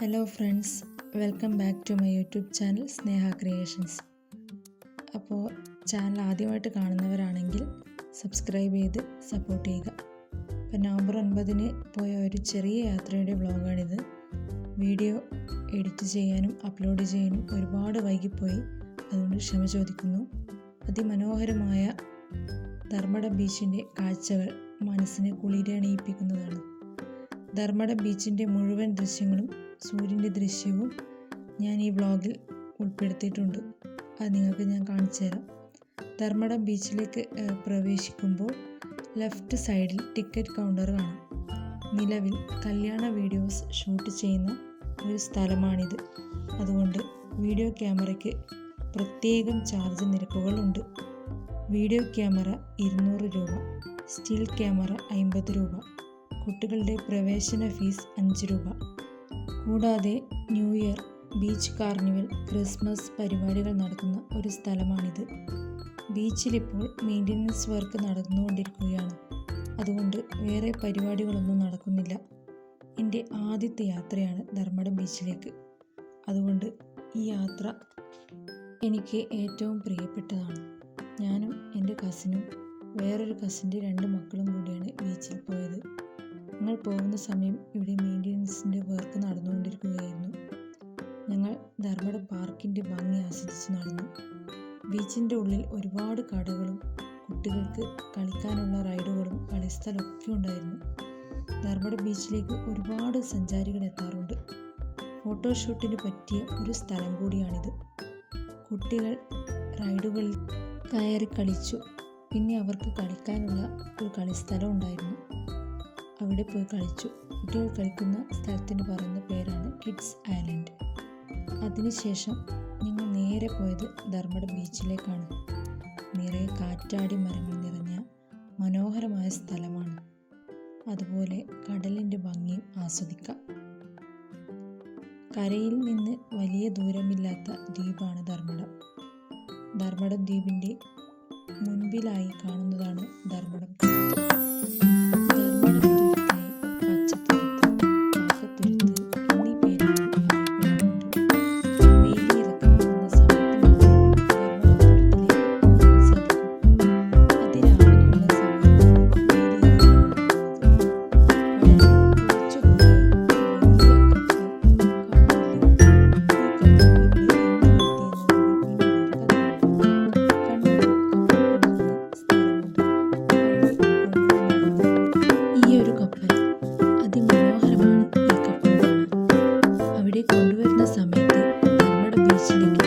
Hello friends, welcome back to my YouTube channel Sneha Creations. അപ്പോൾ channel ആദ്യമായിട്ട് കാണുന്നവരാണെങ്കിൽ subscribe ചെയ്ത് സപ്പോർട്ട് ചെയ്യുക. അപ്പോൾ നവംബർ 9 പോയ ഒരു ചെറിയ യാത്രയുടെ വ്ളോഗാണിത്. വീഡിയോ എഡിറ്റ് ചെയ്യാനും അപ്ലോഡ് ചെയ്യാനും ഒരുപാട് വൈകിപ്പോയി, അതുകൊണ്ട് ക്ഷമ ചോദിക്കുന്നു. അതിമനോഹരമായ ധർമ്മടം ബീച്ചിൻ്റെ കാഴ്ചകൾ മനസ്സിനെ കുളിരണിയിപ്പിക്കുന്നതാണ്. ധർമ്മടം ബീച്ചിൻ്റെ മുഴുവൻ ദൃശ്യങ്ങളും സൂര്യൻ്റെ ദൃശ്യവും ഞാൻ ഈ വ്ളോഗിൽ ഉൾപ്പെടുത്തിയിട്ടുണ്ട്. അത് നിങ്ങൾക്ക് ഞാൻ കാണിച്ചു തരാം. ധർമ്മടം ബീച്ചിലേക്ക് പ്രവേശിക്കുമ്പോൾ ലെഫ്റ്റ് സൈഡിൽ ടിക്കറ്റ് കൗണ്ടർ കാണാം. നിലവിൽ കല്യാണ വീഡിയോസ് ഷൂട്ട് ചെയ്യുന്ന ഒരു സ്ഥലമാണിത്. അതുകൊണ്ട് വീഡിയോ ക്യാമറയ്ക്ക് പ്രത്യേകം ചാർജ് നിരക്കുകളുണ്ട്. വീഡിയോ ക്യാമറ 200 രൂപ, സ്റ്റിൽ ക്യാമറ 50 രൂപ. കുട്ടികളുടെ പ്രവേശന ഫീസ് 5 രൂപ. കൂടാതെ new year, beach carnival, Christmas പരിപാടികൾ നടക്കുന്ന ഒരു സ്ഥലമാണിത്. ബീച്ചിലിപ്പോൾ മെയിൻ്റനൻസ് വർക്ക് നടന്നുകൊണ്ടിരിക്കുകയാണ്. അതുകൊണ്ട് വേറെ പരിപാടികളൊന്നും നടക്കുന്നില്ല. എൻ്റെ ആദ്യത്തെ യാത്രയാണ് ധർമ്മടം ബീച്ചിലേക്ക്. അതുകൊണ്ട് ഈ യാത്ര എനിക്ക് ഏറ്റവും പ്രിയപ്പെട്ടതാണ്. ഞാനും എൻ്റെ കസിനും വേറൊരു കസിൻ്റെ 2 മക്കളും കൂടിയാണ് ബീച്ചിൽ പോയത്. ഞങ്ങൾ പോകുന്ന സമയം ഇവിടെ മെയിൻ്റനൻസിൻ്റെ വർക്ക് നടന്നുകൊണ്ടിരിക്കുകയായിരുന്നു. ഞങ്ങൾ ധർമ്മടം പാർക്കിൻ്റെ ഭംഗി ആസ്വദിച്ച് നടന്നു. ബീച്ചിൻ്റെ ഉള്ളിൽ ഒരുപാട് കടകളും കുട്ടികൾക്ക് കളിക്കാനുള്ള റൈഡുകളും കളിസ്ഥലമൊക്കെ ഉണ്ടായിരുന്നു. ധർമ്മടം ബീച്ചിലേക്ക് ഒരുപാട് സഞ്ചാരികൾ എത്താറുണ്ട്. ഫോട്ടോഷൂട്ടിന് പറ്റിയ ഒരു സ്ഥലം കൂടിയാണിത്. കുട്ടികൾ റൈഡുകളിൽ കയറി കളിച്ചു. പിന്നെ അവർക്ക് കളിക്കാനുള്ള ഒരു കളിസ്ഥലം ഉണ്ടായിരുന്നു. അവിടെ പോയി കളിച്ചു. കുട്ടികൾ കളിക്കുന്ന സ്ഥലത്തിന് പറയുന്ന പേരാണ് കിഡ്സ് ഐലൻഡ്. അതിനുശേഷം ഞങ്ങൾ നേരെ പോയത് ധർമ്മടം ബീച്ചിലേക്കാണ്. നിറയെ കാറ്റാടി മരങ്ങൾ നിറഞ്ഞ മനോഹരമായ സ്ഥലമാണ്. അതുപോലെ കടലിൻ്റെ ഭംഗിയും ആസ്വദിക്കാം. കരയിൽ നിന്ന് വലിയ ദൂരമില്ലാത്ത ദ്വീപാണ് ധർമ്മടം. ധർമ്മടം ദ്വീപിൻ്റെ മുൻപിലായി കാണുന്നതാണ് ധർമ്മടം. കൊണ്ടുവരുന്ന സമയത്ത് നമ്മുടെ ബീച്ചിലേക്ക്